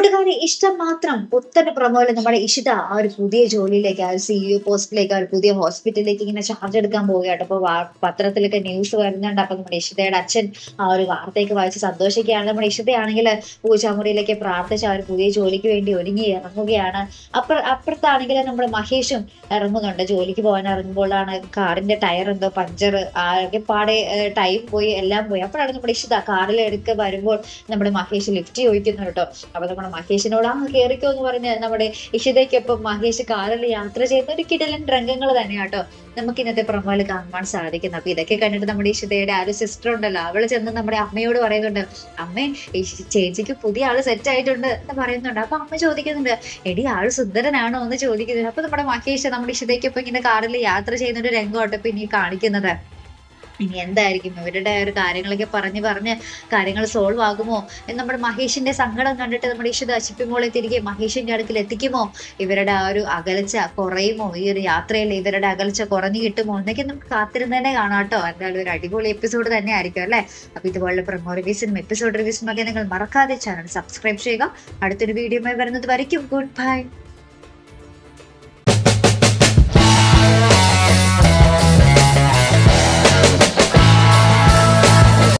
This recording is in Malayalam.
കൂട്ടുകാരെ ഇഷ്ടം മാത്രം പുത്തൻ പ്രമോല് നമ്മുടെ ഇഷിത ആ ഒരു പുതിയ ജോലിയിലേക്ക്, ആ ഒരു CEO പോസ്റ്റിലേക്ക്, ആ ഒരു പുതിയ ഹോസ്പിറ്റലിലേക്ക് ഇങ്ങനെ ചാർജ് എടുക്കാൻ പോവുകയാണ്. അപ്പൊ പത്രത്തിലൊക്കെ ന്യൂസ് വരുന്നുണ്ട്. അപ്പൊ നമ്മുടെ ഇഷിതയുടെ അച്ഛൻ ആ ഒരു വാർത്തയൊക്കെ വായിച്ച് സന്തോഷിക്കുകയാണ്. നമ്മുടെ ഇഷിതയാണെങ്കിൽ പൂജാമുറിയിലേക്ക് പ്രാർത്ഥിച്ച് ആ ഒരു പുതിയ ജോലിക്ക് വേണ്ടി ഒരുങ്ങി ഇറങ്ങുകയാണ്. അപ്പുറത്താണെങ്കിൽ നമ്മുടെ മഹേഷും ഇറങ്ങുന്നുണ്ട്. ജോലിക്ക് പോകാൻ ഇറങ്ങുമ്പോഴാണ് കാറിന്റെ ടയർ എന്തോ പഞ്ചർ, ആകെ പാടെ ടൈം പോയി, എല്ലാം പോയി. അപ്പോഴാണ് നമ്മുടെ ഇഷിത കാറിൽ എടുക്ക വരുമ്പോൾ നമ്മുടെ മഹേഷ് ലിഫ്റ്റ് ചോദിക്കുന്നു കേട്ടോ. അപ്പൊ നമ്മുടെ മഹേഷിനോട് കേറിക്കോ എന്ന് പറഞ്ഞ് നമ്മുടെ ഇഷിതയ്ക്കൊപ്പം മഹേഷ് കാറിൽ യാത്ര ചെയ്യുന്ന ഒരു കിടലൻ രംഗങ്ങൾ തന്നെയാട്ടോ നമുക്ക് ഇന്നത്തെ പ്രൊമോയിൽ കാണുവാൻ സാധിക്കുന്നത്. അപ്പൊ ഇതൊക്കെ കണ്ടിട്ട് നമ്മുടെ ഇഷിതയുടെ ആ ഒരു സിസ്റ്റർ ഉണ്ടല്ലോ, അവള് ചെന്ന് നമ്മുടെ അമ്മയോട് പറയുന്നുണ്ട്, അമ്മേ ഈ ചേച്ചിക്ക് പുതിയ ആള് സെറ്റ് ആയിട്ടുണ്ട് എന്ന് പറയുന്നുണ്ട്. അപ്പൊ അമ്മ ചോദിക്കുന്നുണ്ട്, എടി ആള് സുന്ദരനാണോ എന്ന് ചോദിക്കുന്നുണ്ട്. അപ്പൊ നമ്മുടെ മഹേഷ് നമ്മുടെ ഇഷിതയ്ക്കൊപ്പം ഇങ്ങനെ കാറിൽ യാത്ര ചെയ്യുന്ന ഒരു രംഗമാട്ടോ ഇപ്പൊ ഇനി കാണിക്കുന്നത്. ഇനി എന്തായിരിക്കും ഇവരുടെ ഒരു കാര്യങ്ങളൊക്കെ പറഞ്ഞ് കാര്യങ്ങൾ സോൾവ് ആകുമോ എന്ന് നമ്മുടെ മഹേഷിന്റെ സങ്കടം കണ്ടിട്ട് നമ്മുടെ ഇഷിത അശിപ്പിമോളെ തിരികെ മഹേഷിന്റെ അടുക്കൽ എത്തിക്കുമോ? ഇവരുടെ ആ ഒരു അകൽച്ച കുറയുമോ? ഈ ഒരു യാത്രയിൽ ഇവരുടെ അകൽച്ച കുറഞ്ഞു കിട്ടുമോ എന്നൊക്കെ നമുക്ക് കാത്തിരുന്ന് തന്നെ കാണാട്ടോ. എന്തായാലും ഒരു അടിപൊളി എപ്പിസോഡ് തന്നെ ആയിരിക്കും അല്ലെ. അപ്പൊ ഇതുപോലുള്ള പ്രൊമോ റിവ്യൂസിനും എപ്പിസോഡ് റിവ്യൂസിനും ഒക്കെ നിങ്ങൾ മറക്കാതെ ചാനൽ സബ്സ്ക്രൈബ് ചെയ്യുക. അടുത്തൊരു വീഡിയോയുമായി വരുന്നത് വരയ്ക്കും ഗുഡ് ബൈ.